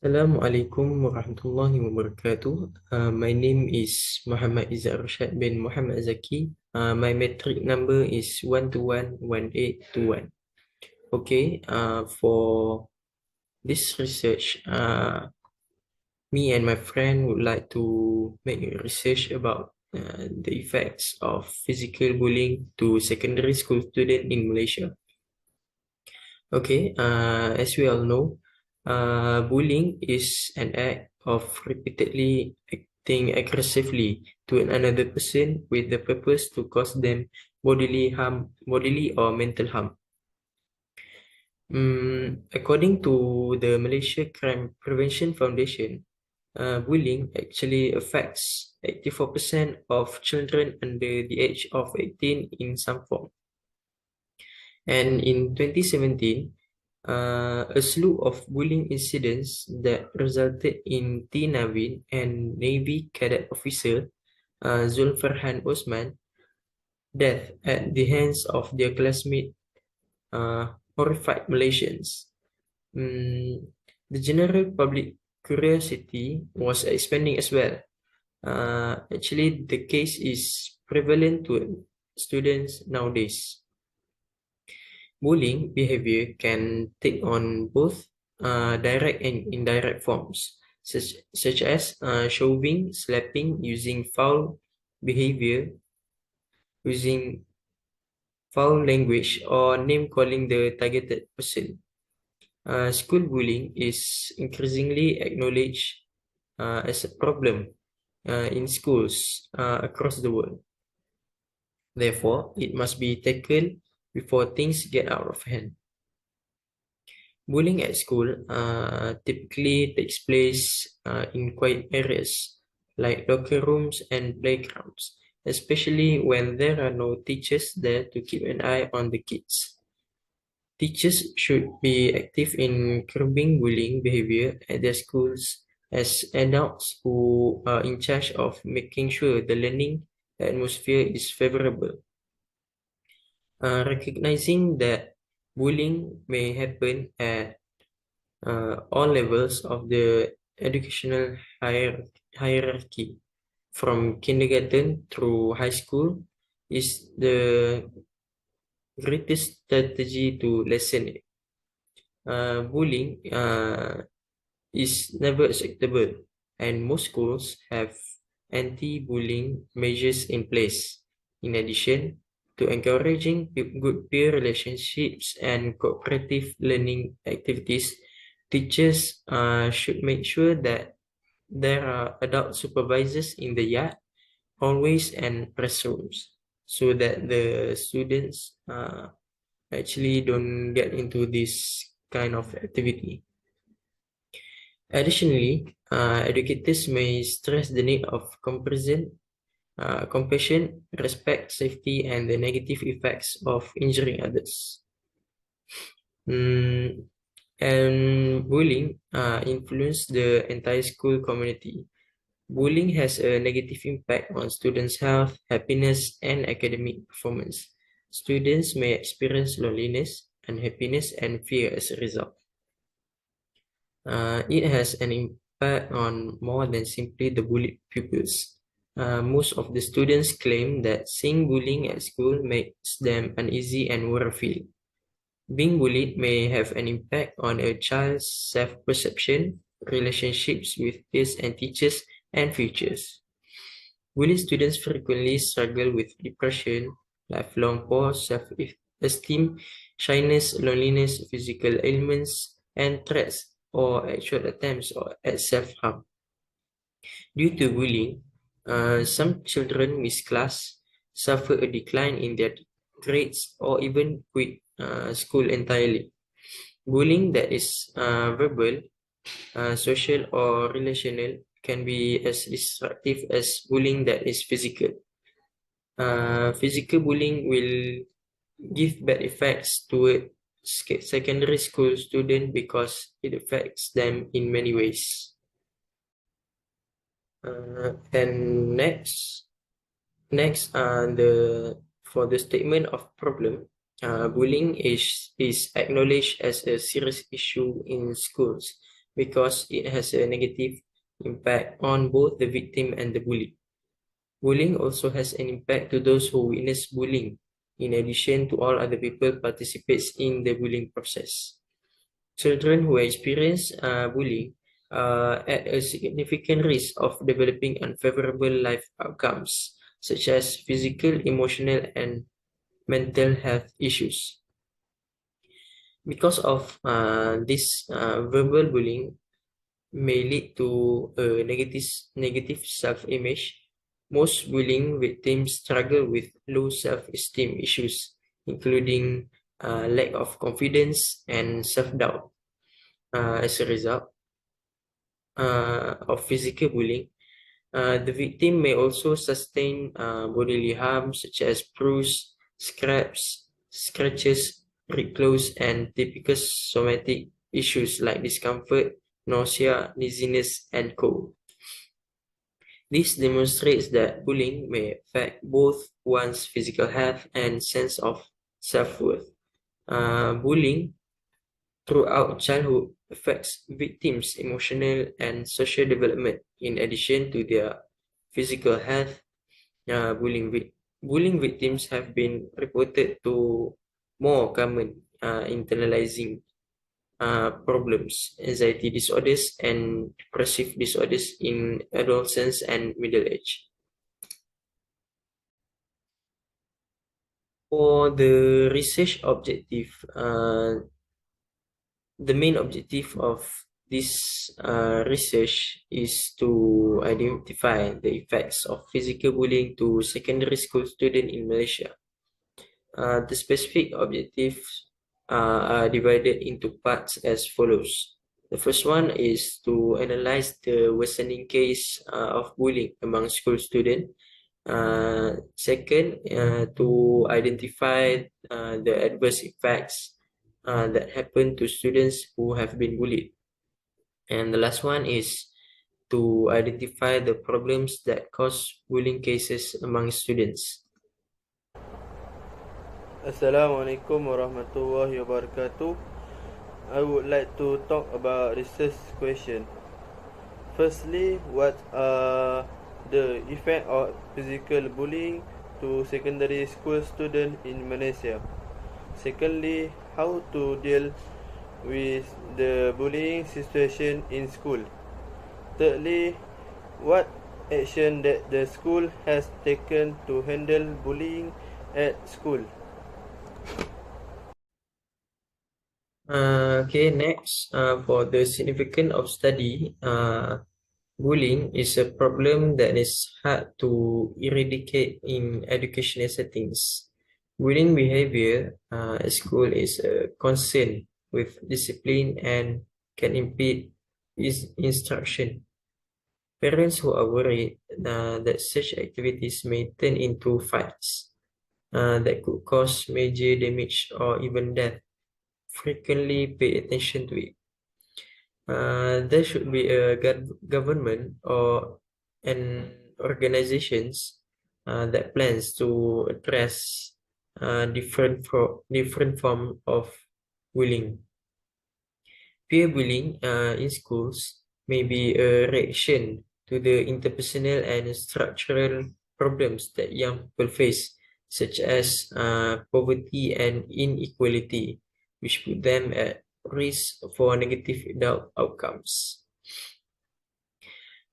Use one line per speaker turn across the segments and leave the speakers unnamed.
Assalamualaikum warahmatullahi wabarakatuh. My name is Muhammad Izzat Rashad bin Muhammad Zaki. My metric number is 1211821. Okay, for this research, me and my friend would like to make a research about the effects of physical bullying to secondary school students in Malaysia. Okay, as we all know, bullying is an act of repeatedly acting aggressively to another person with the purpose to cause them bodily or mental harm. According to the Malaysia Crime Prevention Foundation, bullying actually affects 84% of children under the age of 18 in some form. And in 2017, a slew of bullying incidents that resulted in T. Naveen and Navy Cadet Officer Zulfarhan Osman death at the hands of their classmate horrified Malaysians. The general public curiosity was expanding as well. Actually, the case is prevalent to students nowadays. Bullying behavior can take on both direct and indirect forms, such as shoving, slapping, using foul language, or name calling the targeted person. School bullying is increasingly acknowledged as a problem in schools across the world. Therefore, it must be tackled before things get out of hand. Bullying at school typically takes place in quiet areas like locker rooms and playgrounds, especially when there are no teachers there to keep an eye on the kids. Teachers should be active in curbing bullying behavior at their schools as adults who are in charge of making sure the learning atmosphere is favorable. Recognizing that bullying may happen at all levels of the educational hierarchy, from kindergarten through high school, is the greatest strategy to lessen it. Bullying is never acceptable, and most schools have anti-bullying measures in place. In addition to encouraging good peer relationships and cooperative learning activities, teachers should make sure that there are adult supervisors in the yard, hallways, and classrooms so that the students actually don't get into this kind of activity. Additionally, educators may stress the need of compassion, respect, safety, and the negative effects of injuring others. And bullying influence the entire school community. Bullying has a negative impact on students' health, happiness, and academic performance. Students may experience loneliness, unhappiness, and fear as a result. It has an impact on more than simply the bullied pupils. Most of the students claim that seeing bullying at school makes them uneasy and worried. Being bullied may have an impact on a child's self-perception, relationships with peers and teachers, and futures. Bullied students frequently struggle with depression, lifelong poor self-esteem, shyness, loneliness, physical ailments, and threats or actual attempts at self-harm. Due to bullying, some children miss class, suffer a decline in their grades, or even quit school entirely. Bullying that is verbal, social, or relational can be as destructive as bullying that is physical. Physical bullying will give bad effects to secondary school students because it affects them in many ways. And next, for the statement of problem, bullying is acknowledged as a serious issue in schools, because it has a negative impact on both the victim and the bully. Bullying also has an impact to those who witness bullying, in addition to all other people participates in the bullying process. Children who experience bullying are at a significant risk of developing unfavorable life outcomes, such as physical, emotional, and mental health issues. Because of this verbal bullying may lead to a negative self-image. Most bullying victims struggle with low self-esteem issues, including lack of confidence and self-doubt. As a result of physical bullying, the victim may also sustain bodily harm such as bruises, scratches, ripped clothes, and typical somatic issues like discomfort, nausea, dizziness, and cold. This demonstrates that bullying may affect both one's physical health and sense of self-worth. Bullying throughout childhood affects victims' emotional and social development in addition to their physical health. Bullying victims have been reported to more common internalizing problems, anxiety disorders, and depressive disorders in adolescence and middle age. For the research objective, the main objective of this research is to identify the effects of physical bullying to secondary school students in Malaysia. The specific objectives are divided into parts as follows. The first one is to analyze the worsening case of bullying among school students. Second, to identify the adverse effects that happen to students who have been bullied. And the last one is to identify the problems that cause bullying cases among students.
Assalamualaikum warahmatullahi wabarakatuh. I would like to talk about research question. Firstly, what are the effect of physical bullying to secondary school students in Malaysia? Secondly, how to deal with the bullying situation in school? Thirdly, what action that the school has taken to handle bullying at school?
Okay, next, for the significance of study, bullying is a problem that is hard to eradicate in educational settings. Bullying behavior at school is a concern with discipline and can impede instruction. Parents who are worried that such activities may turn into fights that could cause major damage or even death frequently pay attention to it. There should be a government or an organizations that plans to address different form of bullying. Peer bullying in schools may be a reaction to the interpersonal and structural problems that young people face, such as poverty and inequality, which put them at risk for negative adult outcomes.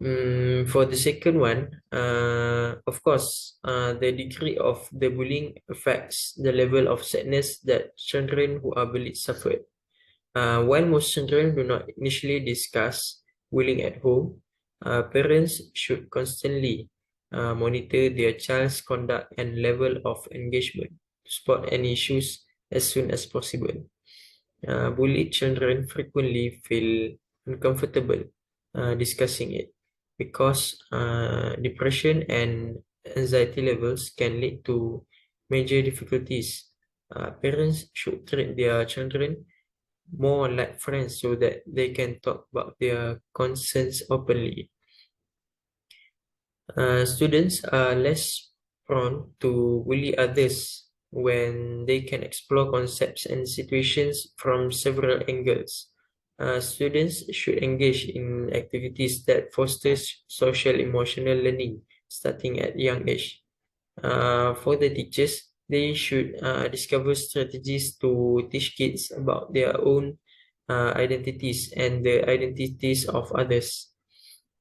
For the second one, of course, the degree of the bullying affects the level of sadness that children who are bullied suffered. While most children do not initially discuss bullying at home, parents should constantly monitor their child's conduct and level of engagement to spot any issues as soon as possible. Bullied children frequently feel uncomfortable discussing it because depression and anxiety levels can lead to major difficulties. Parents should treat their children more like friends so that they can talk about their concerns openly. Students are less prone to bully others when they can explore concepts and situations from several angles. Students should engage in activities that foster social emotional learning starting at young age. For the teachers, they should discover strategies to teach kids about their own identities and the identities of others.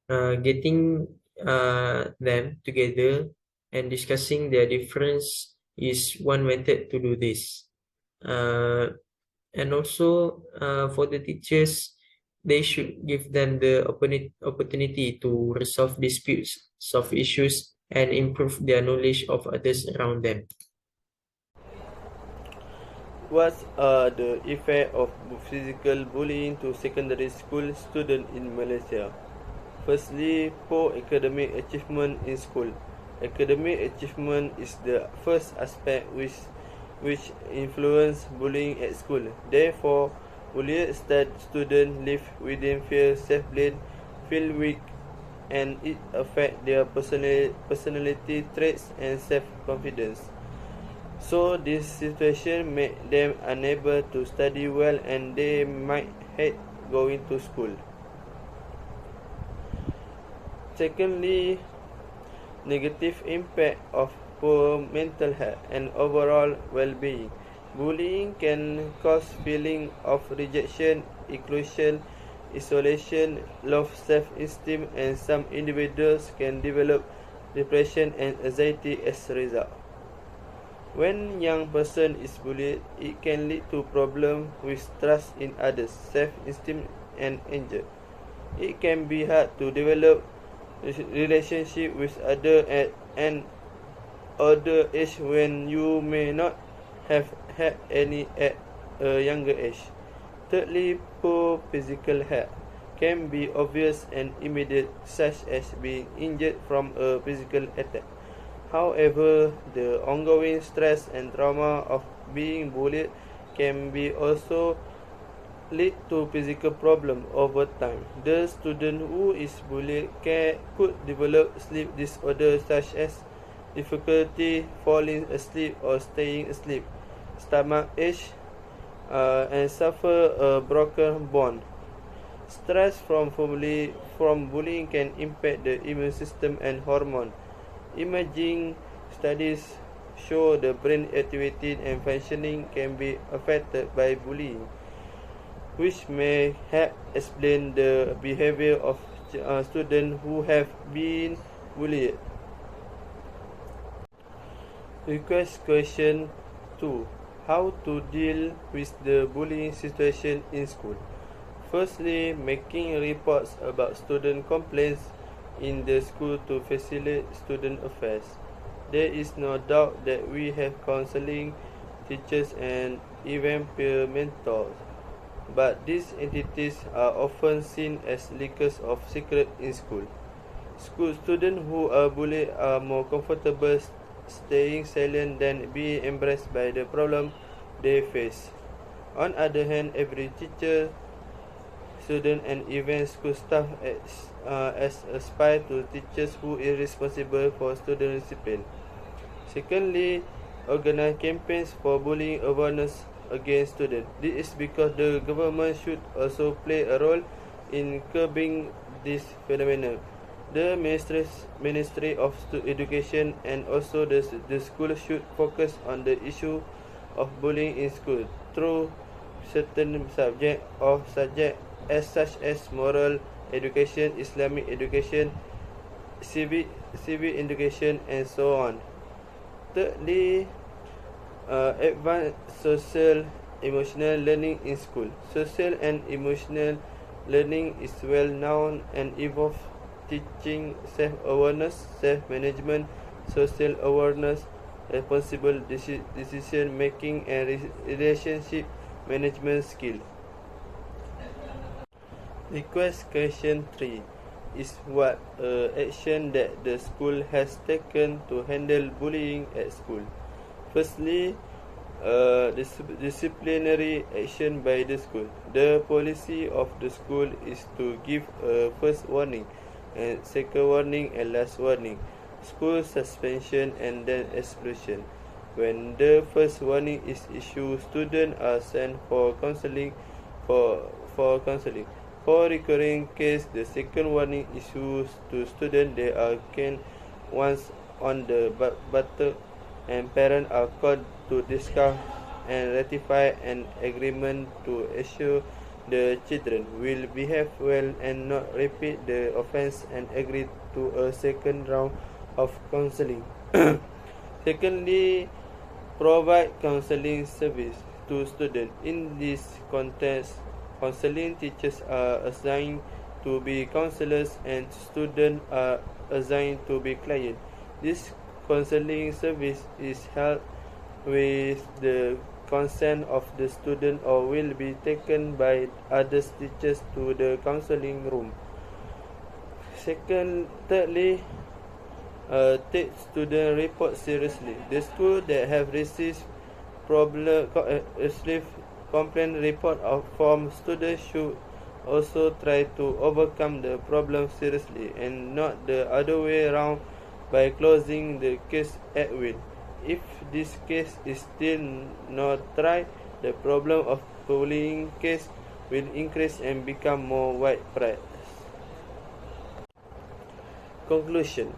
Getting them together and discussing their difference is one method to do this. Uh, and also for the teachers, they should give them the opportunity to resolve disputes, solve issues, and improve their knowledge of others around them.
What are the effects of physical bullying to secondary school students in Malaysia? Firstly, poor academic achievement in school. Academic achievement is the first aspect which influence bullying at school. Therefore, bullied students live within fear, self-blame, feel weak, and it affects their personality traits and self-confidence. So this situation make them unable to study well and they might hate going to school. Secondly, negative impact of poor mental health and overall well-being. Bullying can cause feeling of rejection, inclusion, isolation, low self-esteem, and some individuals can develop depression and anxiety as a result. When young person is bullied, it can lead to problems with trust in others, self-esteem, and anger. It can be hard to develop relationship with others at an older age when you may not have had any at a younger age. Thirdly, poor physical health can be obvious and immediate, such as being injured from a physical attack. However, the ongoing stress and trauma of being bullied can be also lead to physical problem over time. The student who is bullied could develop sleep disorders such as difficulty falling asleep or staying asleep, stomach ache, and suffer a broken bone. Stress from bullying can impact the immune system and hormone. Imaging studies show the brain activity and functioning can be affected by bullying, which may help explain the behavior of students who have been bullied. Request question 2. How to deal with the bullying situation in school? Firstly, making reports about student complaints in the school to facilitate student affairs. There is no doubt that we have counseling, teachers, and even peer mentors, but these entities are often seen as leakers of secrets in school. School students who are bullied are more comfortable staying silent than being embraced by the problem they face. On the other hand, every teacher, student, and even school staff aspire to teachers who is responsible for student discipline. Secondly, organize campaigns for bullying awareness against students. This is because the government should also play a role in curbing this phenomenon. The Ministry of Education and also the school should focus on the issue of bullying in school through certain subjects such as moral education, Islamic education, civic education, and so on. Thirdly, advanced social emotional learning in school. Social and emotional learning is well known and involves teaching self-awareness, self-management, social awareness, responsible decision making, and relationship management skill. Request question 3 is what action that the school has taken to handle bullying at school. Firstly, disciplinary action by the school. The policy of the school is to give a first warning, and second warning, and last warning, school suspension, and then expulsion. When the first warning is issued, students are sent for counseling for for counseling. For recurring case, the second warning issues to students they are caned once on the butter, and parents are called to discuss and ratify an agreement to assure the children will behave well and not repeat the offence and agree to a second round of counseling. Secondly, provide counseling service to students. In this context, counseling teachers are assigned to be counselors and students are assigned to be clients. This counseling service is held with the consent of the student or will be taken by other teachers to the counseling room. Thirdly, take student report seriously. The school that have received complaint report from students should also try to overcome the problem seriously and not the other way around by closing the case at will. If this case is still not tried, the problem of bullying case will increase and become more widespread. Conclusion: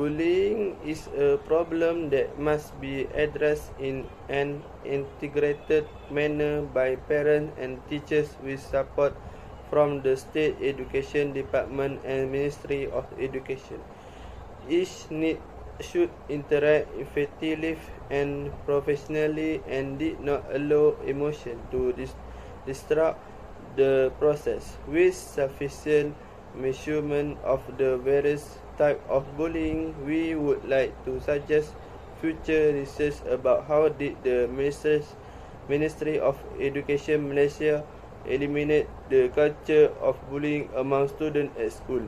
bullying is a problem that must be addressed in an integrated manner by parents and teachers with support from the State Education Department and Ministry of Education. Each should interact effectively and professionally and did not allow emotion to disrupt the process. With sufficient measurement of the various types of bullying, we would like to suggest future research about how did the Ministry of Education Malaysia eliminate the culture of bullying among students at school.